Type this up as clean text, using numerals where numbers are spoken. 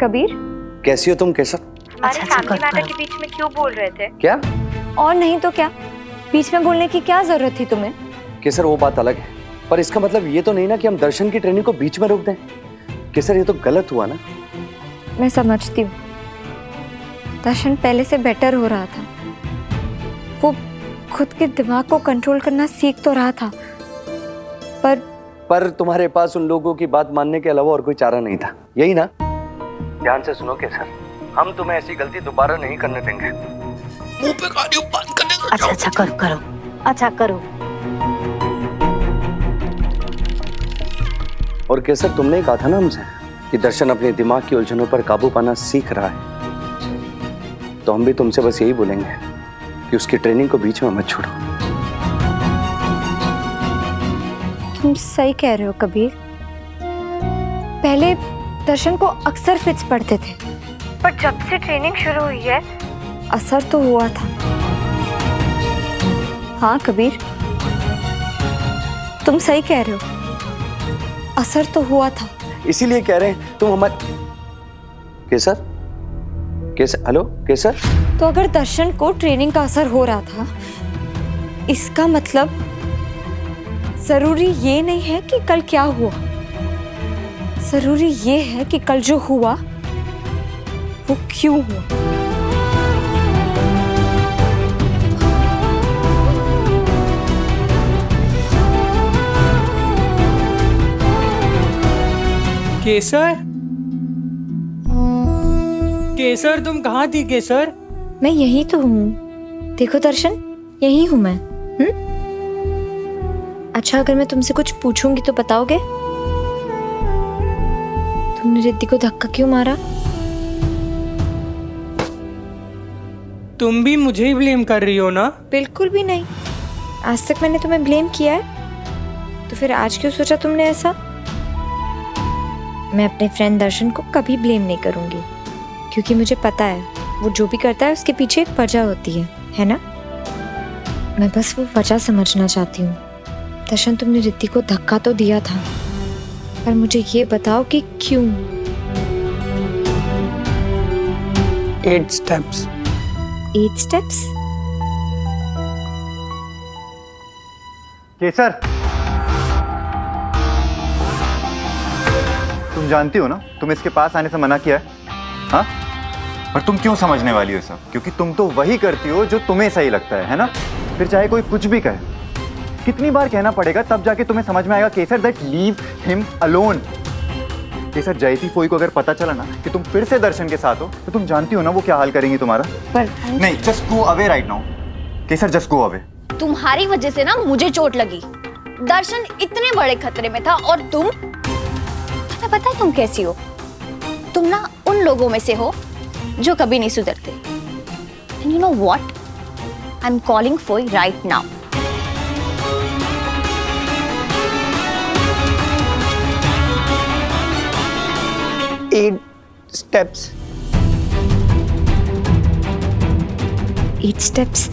कबीर, कैसी हो तुम केसर? हमारे फैमिली मैटर के बीच में क्यों बोल रहे थे? क्या? और नहीं तो क्या, बीच में बोलने की क्या जरूरत थी तुम्हें? केसर वो बात अलग है, पर इसका मतलब ये तो नहीं ना कि हम दर्शन की ट्रेनिंग को बीच में रोक दें। केसर ये तो गलत हुआ ना। मैं समझती हूँ, दर्शन पहले से बेटर हो रहा था, वो खुद के दिमाग को कंट्रोल करना सीख तो रहा था, पर तुम्हारे पास उन लोगों की बात मानने के अलावा और कोई चारा नहीं था, यही ना? ध्यान से सुनो केसर, हम तुम्हें ऐसी गलती दोबारा नहीं करने देंगे। मुंह पे गालियां बंद करने दो। अच्छा करो, अच्छा करो। और केसर, तुमने ही कहा था ना हमसे कि दर्शन अपने दिमाग की उलझनों पर काबू पाना सीख रहा है, तो हम भी तुमसे बस यही बोलेंगे कि उसकी ट्रेनिंग को बीच में मत छोड़ो। तुम सही कह रहे हो कबीर, पहले दर्शन को अक्सर फिट्स पड़ते थे, पर जब से ट्रेनिंग शुरू हुई है असर तो हुआ था। हाँ कबीर, तुम सही कह रहे हो, असर तो हुआ था। इसीलिए कह रहे हैं तुम हमारे। केसर, केसर, हेलो केसर। तो अगर दर्शन को ट्रेनिंग का असर हो रहा था, इसका मतलब जरूरी ये नहीं है कि कल क्या हुआ, जरूरी ये है कि कल जो हुआ वो क्यों हुआ। केसर, केसर तुम कहाँ थी केसर? मैं यही तो हूँ, देखो दर्शन, यही हूँ मैं। अच्छा, अगर मैं तुमसे कुछ पूछूंगी तो बताओगे? तुमने रिद्धि को धक्का क्यों मारा? तुम भी मुझे ही ब्लेम कर रही हो ना? बिल्कुल भी नहीं, आज तक मैंने तुम्हें ब्लेम किया है, तो फिर आज क्यों सोचा तुमने ऐसा? मैं अपने फ्रेंड दर्शन को कभी ब्लेम नहीं करूंगी, क्योंकि मुझे पता है वो जो भी करता है उसके पीछे एक वजह होती है ना? मैं बस वो वजह समझना चाहती हूँ। दर्शन, तुमने रिद्धि को धक्का तो दिया था, पर मुझे ये बताओ कि क्यों? 8 स्टेप्स। 8 स्टेप्स? केसर, तुम जानती हो ना, तुम इसके पास आने से मना किया है, हाँ? पर तुम क्यों समझने वाली हो सब? क्योंकि तुम तो वही करती हो जो तुम्हें सही लगता है ना? फिर चाहे कोई कुछ भी कहे, कितनी बार कहना पड़ेगा तब जाके तुम्हें समझ में आएगा केसर, दैट लीव हिम अलोन। केसर, जयती फोई को अगर पता चला ना कि तुम फिर से दर्शन के साथ हो, तो तुम जानती हो ना वो क्या हाल करेंगी तुम्हारा। पर नहीं, just go away right now. Kesar, just go away. तुम्हारी वजह से ना मुझे चोट लगी। दर्शन इतने बड़े खतरे में था और तुम्हें पता है तुम कैसी हो? तुम ना उन लोगों में से हो जो कभी नहीं सुधरते। And you know what? I am calling फोई राइट नाउ। स्टेप्स। 8 स्टेप्स?